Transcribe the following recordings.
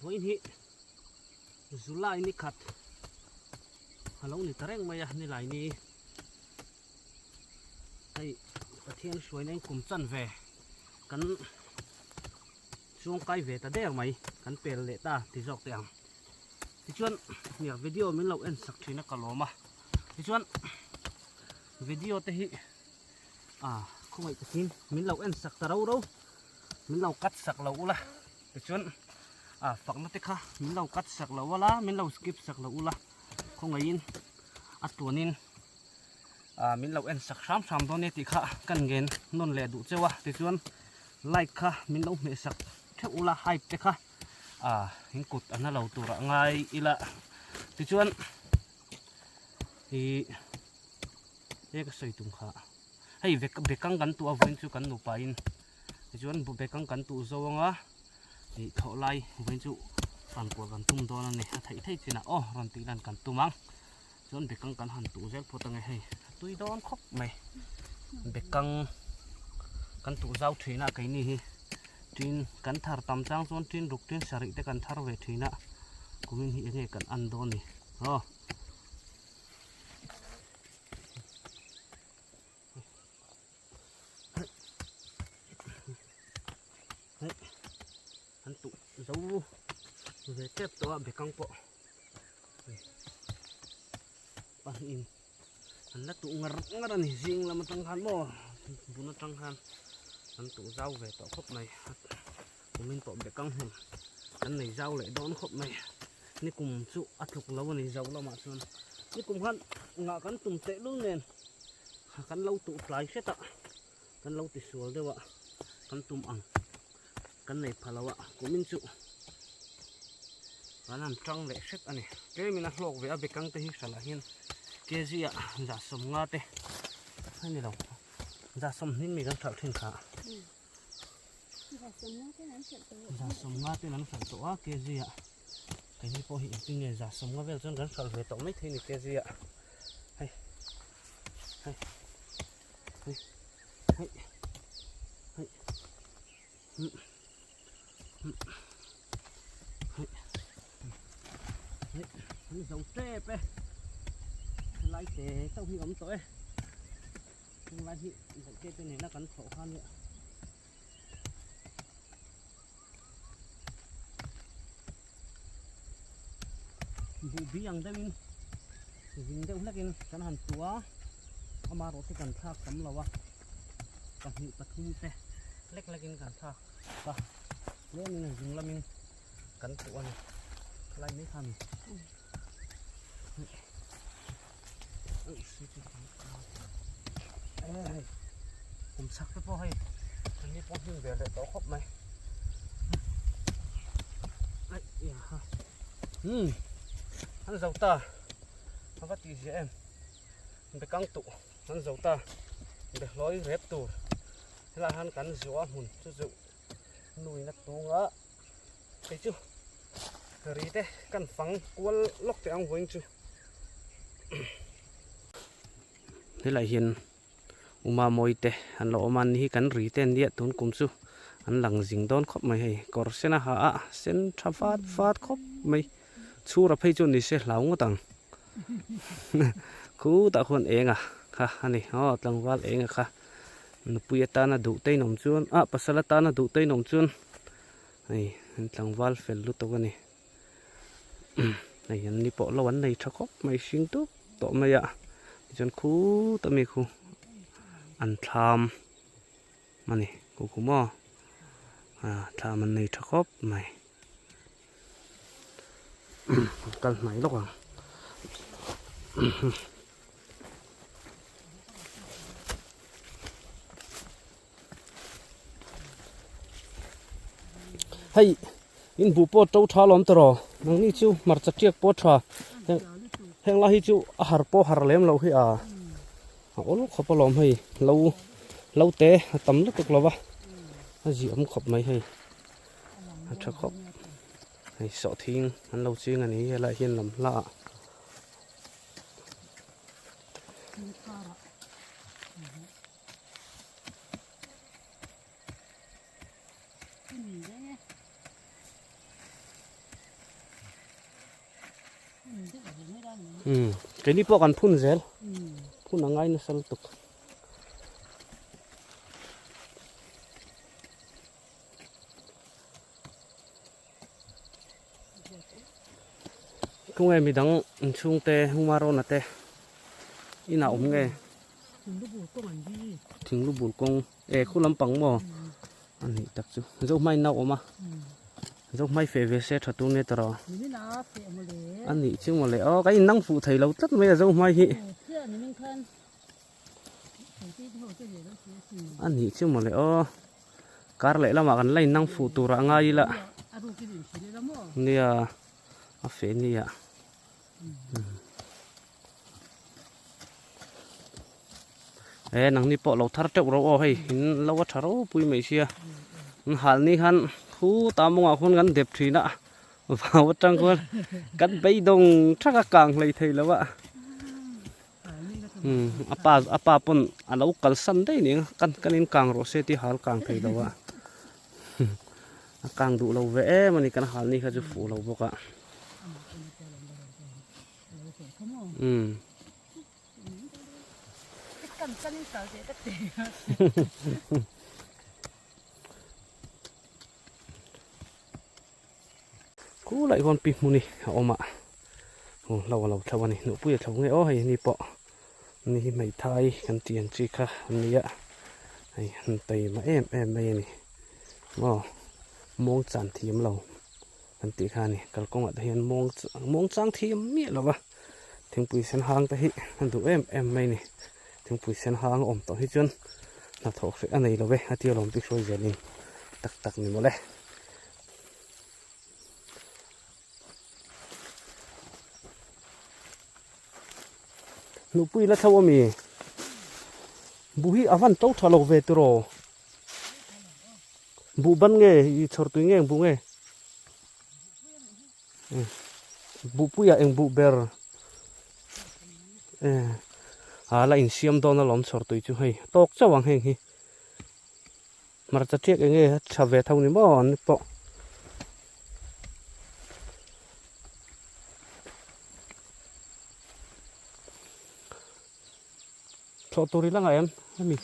Voi ni Zulai ni khat Halong ni tareng maya ni lai ni Hai pathian suai nang kum chan ve kan chuang kai ve ta der mai kan pel le ta ti jok tiang ti chuan nia video min lo en sak thina kaloma ti chuan video te hi khumai takin min lo en sak ta ro min lo kat sak lo ula ti chuan fakna te kha min lo kat sak lo wala min lo skip sak lo ula khongain atuanin min lo en sak sam do ne ti kha kan gen non le du chewa ti chuan like kha min lo me sak the ula hype te kha hin kut ana lo tura ngai ila ti chuan hi ek soi tum kha hei bekang kan tu awen chu kan nu pa in ti chuan bu bekang kan tu zawanga hi tholai wen chu ran ko kan tum do na ne thai china ran ti lan kan tumang chuan bekang kan han tu zel photang hei tui don khop mai bekang kan tu zau thina kai ni hi tin kan thar tam chang chon tin ruk tin sari te kan thar ve thina kumin hi nge kan an do ni an tu zau ve tep to bekang po pan in an la tu ngar ni jing la matang han mo buna tang han an tu zau ve to khop mai kumin po bekang hun an nei zau le don khop mai ni kum chu athuk lo ni zau la ma chuan ni kum han nga kan tum te lu nen kan lo tu plai seta kan lo ti sual dewa kan tum ang kan nei phalawa kumin chu an tang le set ani ke mina hlok ve a bekang te hi sala hian kg za som nga te ani lo za som nin mi kan thal thin kha za som nga te nan thal to a kg cái gì po hi tin ne za som nga vel chon kan thal ve to mai thei ni kg hai hai hai hai hai anh dầu tre pe lại té sau khi ấm tối không lại thì dầu tre bên này nó cắn khổ hơn nữa vụ bí ăn đây mình dính đâu lắc in cái hàn tua ama rồi thì cần thác cắm lâu á cần nhị bật hung te lắc in cần thác và nếu mình là dính là mình cắn tua này lại mấy thằngผมซักไปพอให้อันนี้พอหิ้งเดี๋ยวต่อครบไหมไอ้ยาอันเจ้าตาอันก็ตีเสียเอ็มมันไปกังตุอันเจ้าตาเด็กร้อยเร็บตัวเวลาหันกันสิวหุ่นจู่ๆหนุ่ยนักตัวงะไอ้จู่รีเต้กันฟังกวนล็อกแต่อังวิ่งจู่นี่แหละเห็นอุมามอยเตอันโลมันนี่กันรีเต้นเดียตุนกุมซูอันหลังสิงโดนคบไม่ให้กอร์เซนะฮะเส้นทับฟาดคบไม่ชูรับให้จนนี่เสียเหลาตังคูตะคนเองค่ะอันนี้ตังวัดเองค่ะนปุยตานะดูเต้นนมจวนปัสสาวะตานะดูเต้นนมจวนนี่ตังวัดเฟลลุตัวกันนี่này anh đi bỏ lâu anh này cho khóc mày xin tốt tỏ mày ạ chân cú tao mày cú ăn tham mà này cú cú mò tham anh này cho khóc mày cần mày lúc à hay in bu po trâu thà lom tro nang ni chu mar chatiak po tha heng la hi chu har po har lem lo hi ol khop lom hei lo te tam lu tuk lova ji am khop mai hei tha khop hei so thing an lo ching ani la hian lam la cái đi bộ còn phun rẻ phun là ngay nó săn tục không em bị đắng chung tê không mà rồi nè tê đi nào cũng nghe thình lúc buồn công khu lâm bằng mò anh ấy đặc chứ dâu mai nậu mà dâu mai phê về xe thật tuôn nghe tao anh ấy chứ mà lại cái năng phụ thầy lâu tất mấy là dâu mai hi anh ấy chứ mà lại cá lại là mà gần lấy năng phụ tụ ra ngay là nè phê nè nang ni po lo thar tek ro hei hin lo wa tharo pui mai sia hal ni han khu tamonga khon gan dep thina wa tang kon kan bei dong thaka kang lei thei lawa apa pon alo kal san dei ni kanin kang ro se ti hal kang thei lawa kang du lo ve mani kan hal ni kha ju fu lo boka cú lại con pin muni ôm ạ lâu thâu này nụ bụi thâu nghe ó hay ni bọ ni mày thay cần tiền chi cả ni ạ hay tay mà em đây này mong chán thiếm lâu cần tiền kha này cần công ạ hiện mong chán thiếm miệt rồi tiếng bụi sen hang ta hi cần tụ em đây này tiếng bụi sen hang ôm tao hi chân là thọ sẽ anh này là về hạt tiêu lòng biết sôi giờ này tắc này một lẽ nụ bụi là thâu mì bụi à văn tốt thà lâu về từ rồi bụi bắn nghe chở túi nghe bụi nghe bụi à em bụi bèr là in xiêm đó nó lỏng chở túi chú hay tốt cho bằng hình hi mà chắc tiếc cái nghe chả về thâu này bỏ nó bỏ cho tôi đi là ngày em mình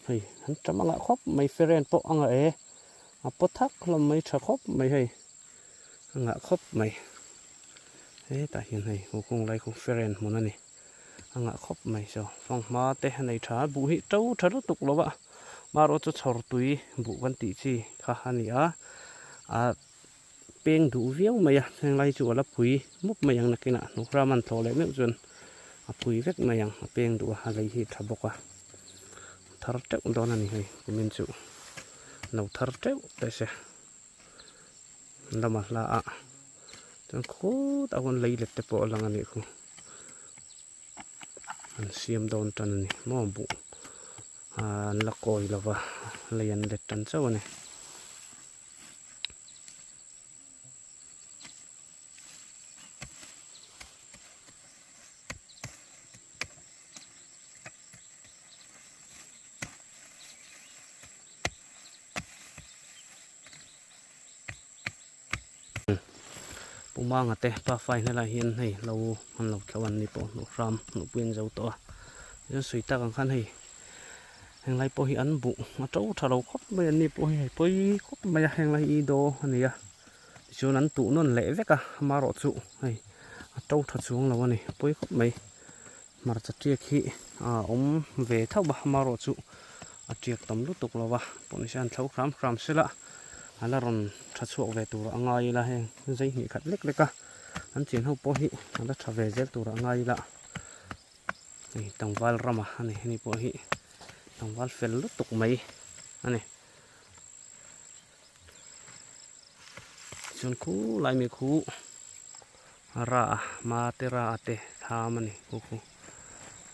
hay hắn chăm ăn khóc mấy phèn po ăn ấy po thắc là mấy chả khóc mấy hay ăn khóc mấy thế tại hiện này cũng lại cũng phèn một này ăn khóc mấy sao phong mà thế này chả bù hị trâu chả tục lo vậy mà rồi cho chở túi bù văn tỷ chi khá hani peng đủ véo mày hiện lại chủ là bùi múc mày ăn cái nào nó ra màn thò lại mấy chuyện bùi vét mày ăn peng đủ hay gì thà bọc thar treo đó là này mình chịu nấu thar treo tại sao làm là chẳng có tao còn lấy được cái bộ là này không anh xem đòn trần này mò bụ là coi là và lấy anh để trần sao này bung mang à tê pa phai này là hiền hay lâu ăn lâu theo ăn đi bộ nụ ram nụ buen dầu to giờ suy ta càng khăn hay hàng lại po hi ăn bụng mà trâu thà lâu khóc bây giờ đi po hi po khóc bây giờ hàng lại đồ này à chỗ nắn tụ nó lẽ vét à mà rõ trụ hay trâu thật xuống là này po khóc mấy mà chặt chiếc hi ông về thâu bà mà rõ trụ chiếc tầm lúc tục là va bọn sẽ ăn thâu khám xí lạ là ròn chặt chuột về tủ ăn ngay là hay dây nhị khát lếch lếch cả anh chiến hậu po hi anh đã về dép tủ ăn ngay là này tầng val rama này này po hi tầng val phèn lúc tục mấy này chôn cú lại mấy cú ra ma te ra te tha mani ku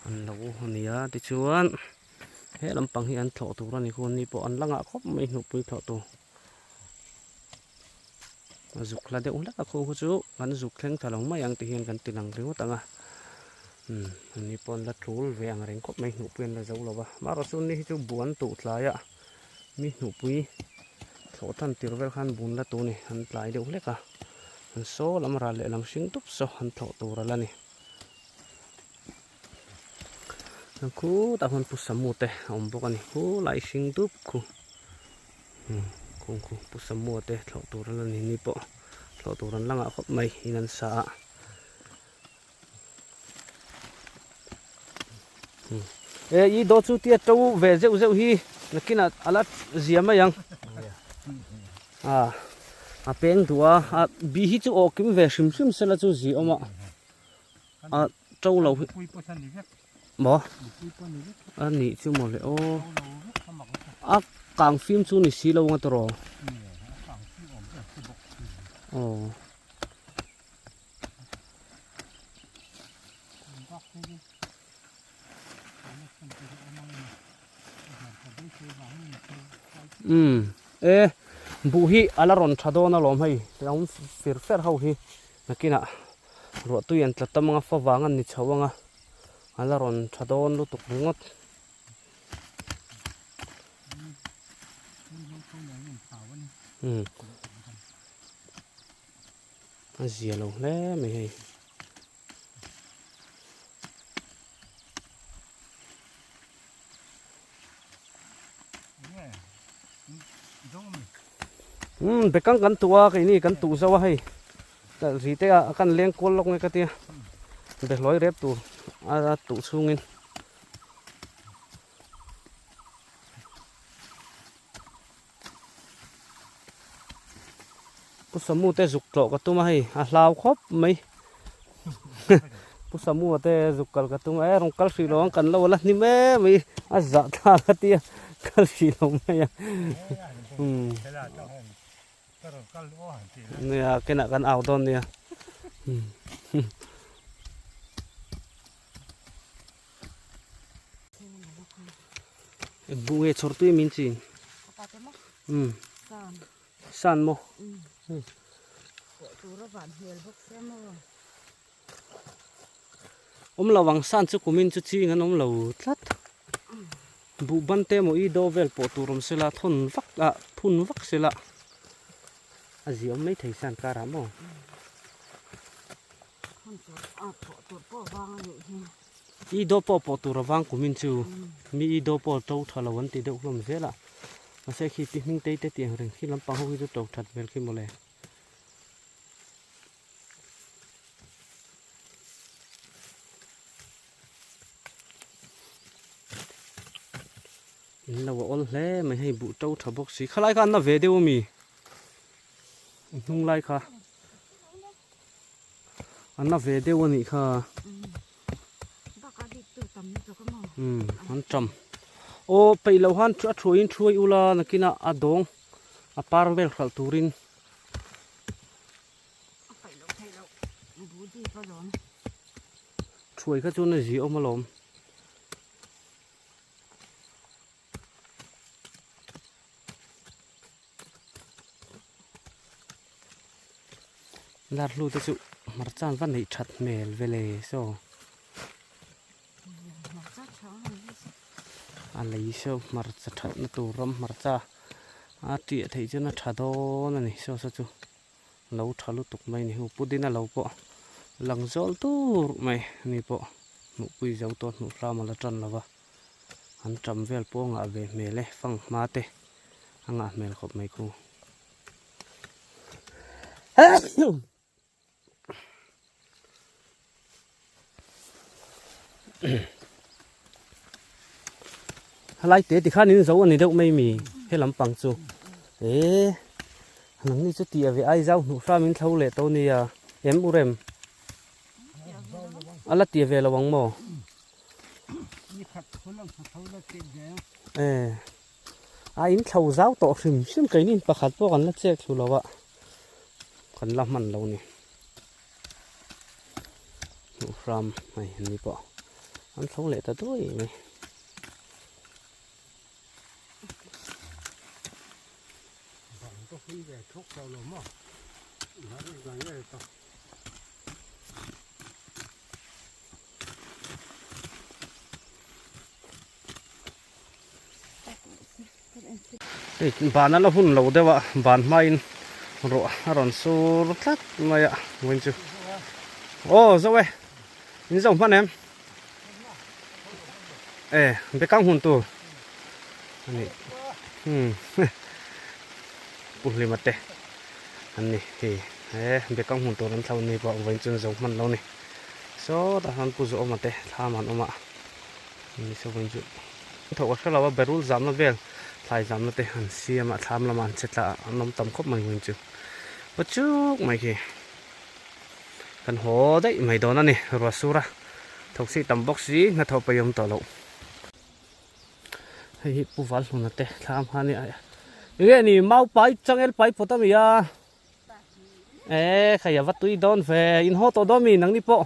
an lo nia ti chuan he lampang hi an thlo tu ra ni kun ni po an langa khop mai nu pui thlo tu azuk la de un la ko chu an zuk thleng thalong mai ang ti hian kan tilang riu tanga ni pon la trul ve ang reng khop mai nu puen la zo lo wa ma ro sun ni chu buan tu thlaya mi nu pui thlo tan tirvel khan bun la tu ni an tlai de u leka an so lam ra le lam sing tup so an thlo tu ra la ni ku ta hon pu samu te om bok ani hu lai sing tup ku ku pu samu te thlo tu ra la ni po thlo tu ran langa khop mai inan sa i do chu tia to ve zeu zeu hi nakina alat ziama yang a peng tua a bi hi chu okim ve shim shim sela chu zi oma a to lo mo ani chu mo le o a kang film chu ni si lo nga to ro bu hi alaron thadona lom hai taum fir fer ho hi nakina ro tu yan tlatamanga fawangan ni chawanga alaron thadon lu tuk ringot azia lo le me hei bekang kan tua kai ni kan tu zawa hai ta rite a kan leng kol lok nge ka tia be loi rep tu a tu chungin pu samu te zuk tlo ka tu ma hai a hlaw khop mai pu samu te zuk kal ka tu ma rong kal si long kan lo la ni me mi a za tha ka tia kal si long mai nè cái nãy con ảo ton nè bùi chор tui min chin san mo lawang san chu kumin chu chi ngan lo tlat bu ban te mo I do vel po turum sela thun vak sela azi mấy thầy san kara mo I do po tur wang kumin chu mi I do po to thalawan ti de uklom zela ma se khi pihming te tiang reng khi lampang ho hi to that vel khi mole la wa ol hle mai hei bu to thabok si khalai kan na ve de mi nung lai kha anna ve de woni kha an cham o peilo han chu thuin thui ula nakina adong apar vel khal turin thui kha chu na ji omalom lar lu te chu marchan van nei that mel vele so alei so marcha that na tu ram marcha a ti thei chu na thado na ni so chu lo thalu tuk mai ni hu pudina lo po lang zol tur mai ni po nu pui zau to nu ra ma la tran lawa an tram vel po nga ve mele fang ma te anga mel khop mai ku lai tế thì khá nín dấu anh đâu mấy mì hết lắm bằng chu nắng đi chút tiệt về ai rau nụ pha mình thâu lệ tao nè em urem ala tiệt về là bằng mò ai in thâu rau tao phim xem cái nín bạc hạt bao còn là chết chu lo vợ còn làm mặn lâu nè นูฟรามไม่เห็นมีปะอันเขาเละแต่ด้วยไหมก็ขึ้นไปทุกเราลมอ่ะแล้วก็ยังไงต่อบานนั้นเราพุ่นเราได้ว่าบานไม่รัวร้อนสูรทัดมาอ่ะวันจูโอ้เจ้าเว้ยนี่ส่งพันเอ็มไปกางหุ่นตัวอันนี้ปุ่นเลยมาเตะอันนี้ไปกางหุ่นตัวนั้นเท่านี้พอวันจูส่งมันเรานี่โซ่แต่ท่านผู้ชมมาเตะทำมันออกมานี่ส่งวันจูถ้าว่าเราว่าเบรุลจำแล้วเบลทายจำแล้วเตะหันเสียมาทำละมันเสร็จละน้ำต่ำครบมันวันจูปัจจุไม่กี่กันหัวได้ไม่โดนนั่นนี่รัวสุระทุกสิ่งตำบ็อกซี่น่าทบไปยมต่อเราให้ผู้ฟังคนนั้นเตะทำฮันนี่นี่เมาไปจังเอลไปพุทธมิยาขยับวัตถุโดนเฟอินโฮโตโดมีนังนี่ปะ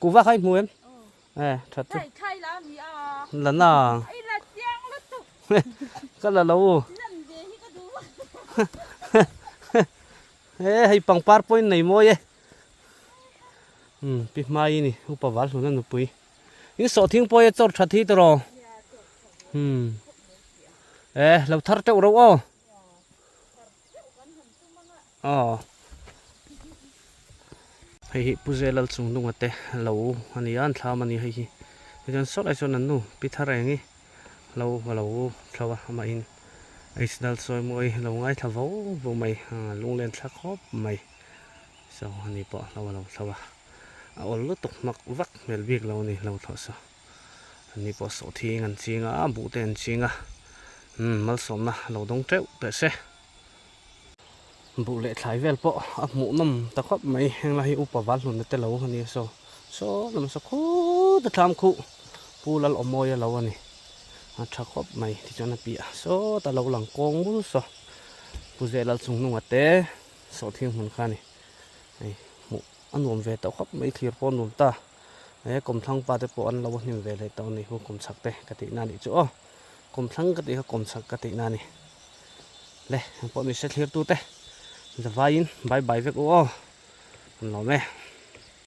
กูว่าใครมวยชัดจุหลังน่ะก็ละเราให้ปังปาร์ปอยไหนมวยปีใหม่นี่อุปวัตนั่นนุ้ยยิ่งสอดทิ้งปอยจอดชัดที่ตรอเราทัดเจ้าเราให้ผู้เจริญสูงตรงนั้นเราอันนี้อันทำมันนี่ให้จนสดไอ้ส่วนนั้นนู่พิธาอะไรงี้เราเขาว่ามาอินไอ้สิ่งนั้นสวยมวยเราง่ายทว่าบ่ไม่ลงเล่นสักครบไม่สองอันนี้ปะเราเขาว่าเอาลุตกมักวักเมลบิกเรานี่เราทศอันนี้ปะสอทีงันจริงบุเตนจริงมาสมนะเราต้องเจ้าแต่เสบุเล่ถ่ายเวลปะหมูน้ำตะครบไม่ยังไรอุปวัตหนุนแต่เราอันนี้โซ่ลำสักคู่จะทำคู่ปูละอมอยเราอันนี้ชักครบไม่ที่จะนับปีโซ่แต่เราหลังกงมุ้งโซ่ผู้เจริญสูงนุ่งเตะโซ่ทิ้งหุ่นข้านี่หมูอันนุ่มเวทครบไม่ที่ปนนุ่มตากลมทั้งปลาแต่ปนเราวันนี้เวทเลยตอนนี้กลมสักเตะกตินานี่จ้อกลมทั้งกติกลมสักกตินานี่เลยปนนี้เสร็จเรียบตัวเตะจะไปอินบายเวกโอ้เราไหม